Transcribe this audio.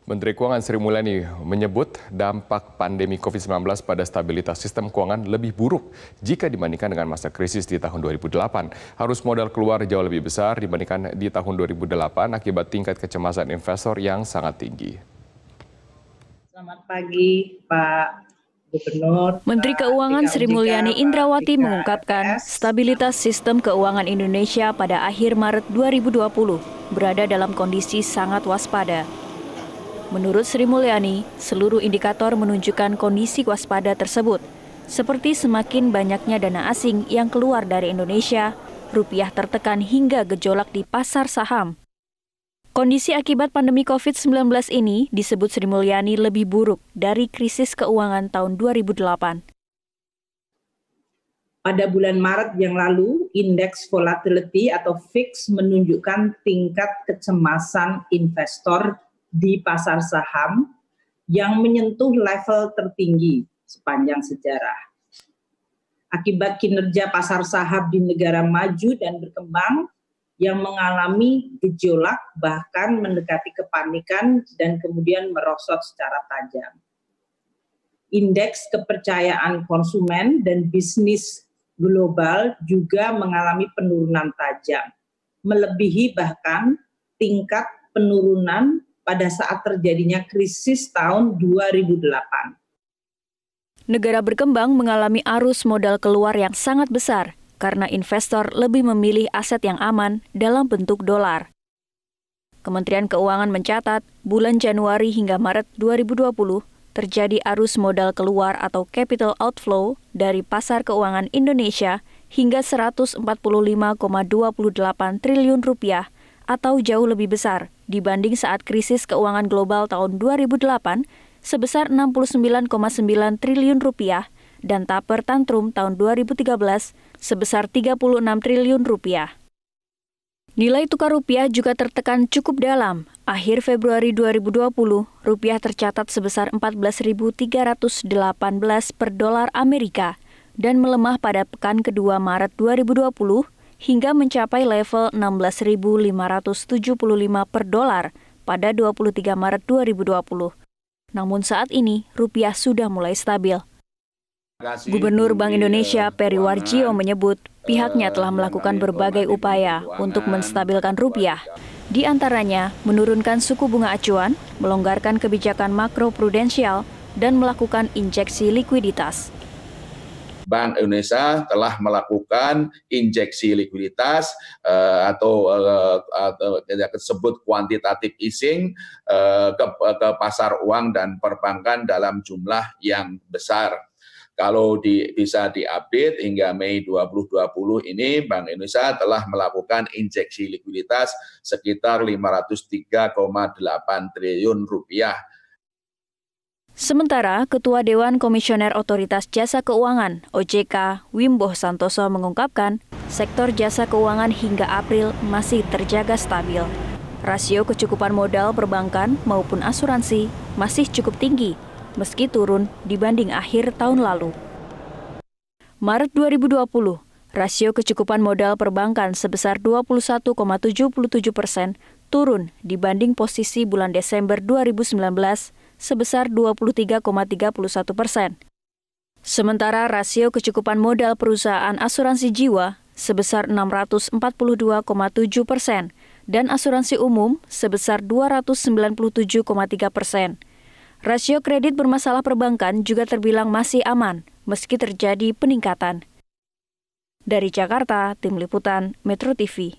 Menteri Keuangan Sri Mulyani menyebut dampak pandemi COVID-19 pada stabilitas sistem keuangan lebih buruk jika dibandingkan dengan masa krisis di tahun 2008. Arus modal keluar jauh lebih besar dibandingkan di tahun 2008 akibat tingkat kecemasan investor yang sangat tinggi. Selamat pagi, Pak Gubernur. Menteri Keuangan Sri Mulyani Indrawati mengungkapkan stabilitas sistem keuangan Indonesia pada akhir Maret 2020 berada dalam kondisi sangat waspada. Menurut Sri Mulyani, seluruh indikator menunjukkan kondisi waspada tersebut, seperti semakin banyaknya dana asing yang keluar dari Indonesia, rupiah tertekan hingga gejolak di pasar saham. Kondisi akibat pandemi COVID-19 ini disebut Sri Mulyani lebih buruk dari krisis keuangan tahun 2008. Pada bulan Maret yang lalu, indeks volatility atau VIX menunjukkan tingkat kecemasan investor di pasar saham yang menyentuh level tertinggi sepanjang sejarah. Akibat kinerja pasar saham di negara maju dan berkembang yang mengalami gejolak bahkan mendekati kepanikan dan kemudian merosot secara tajam. Indeks kepercayaan konsumen dan bisnis global juga mengalami penurunan tajam, melebihi bahkan tingkat penurunan pada saat terjadinya krisis tahun 2008. Negara berkembang mengalami arus modal keluar yang sangat besar karena investor lebih memilih aset yang aman dalam bentuk dolar. Kementerian Keuangan mencatat bulan Januari hingga Maret 2020 terjadi arus modal keluar atau capital outflow dari pasar keuangan Indonesia hingga 145,28 triliun rupiah atau jauh lebih besar dibanding saat krisis keuangan global tahun 2008 sebesar 69,9 triliun rupiah dan taper tantrum tahun 2013 sebesar 36 triliun rupiah. Nilai tukar rupiah juga tertekan cukup dalam. Akhir Februari 2020, rupiah tercatat sebesar 14.318 per dolar Amerika dan melemah pada pekan kedua Maret 2020 hingga mencapai level 16.575 per dolar pada 23 Maret 2020. Namun saat ini, rupiah sudah mulai stabil. Gubernur Bank Indonesia Peri Warjio menyebut pihaknya telah melakukan berbagai upaya untuk menstabilkan rupiah, di antaranya menurunkan suku bunga acuan, melonggarkan kebijakan makroprudensial, dan melakukan injeksi likuiditas. Bank Indonesia telah melakukan injeksi likuiditas atau disebut quantitative easing ke pasar uang dan perbankan dalam jumlah yang besar. Kalau bisa diupdate hingga Mei 2020 ini, Bank Indonesia telah melakukan injeksi likuiditas sekitar 503,8 triliun rupiah. Sementara, Ketua Dewan Komisioner Otoritas Jasa Keuangan (OJK) Wimbo Santoso mengungkapkan, sektor jasa keuangan hingga April masih terjaga stabil. Rasio kecukupan modal perbankan maupun asuransi masih cukup tinggi, meski turun dibanding akhir tahun lalu. Maret 2020, rasio kecukupan modal perbankan sebesar 21,77%, turun dibanding posisi bulan Desember 2019 sebesar 23,31%. Sementara rasio kecukupan modal perusahaan asuransi jiwa sebesar 642,7% dan asuransi umum sebesar 297,3%. Rasio kredit bermasalah perbankan juga terbilang masih aman meski terjadi peningkatan. Dari Jakarta, Tim Liputan Metro TV.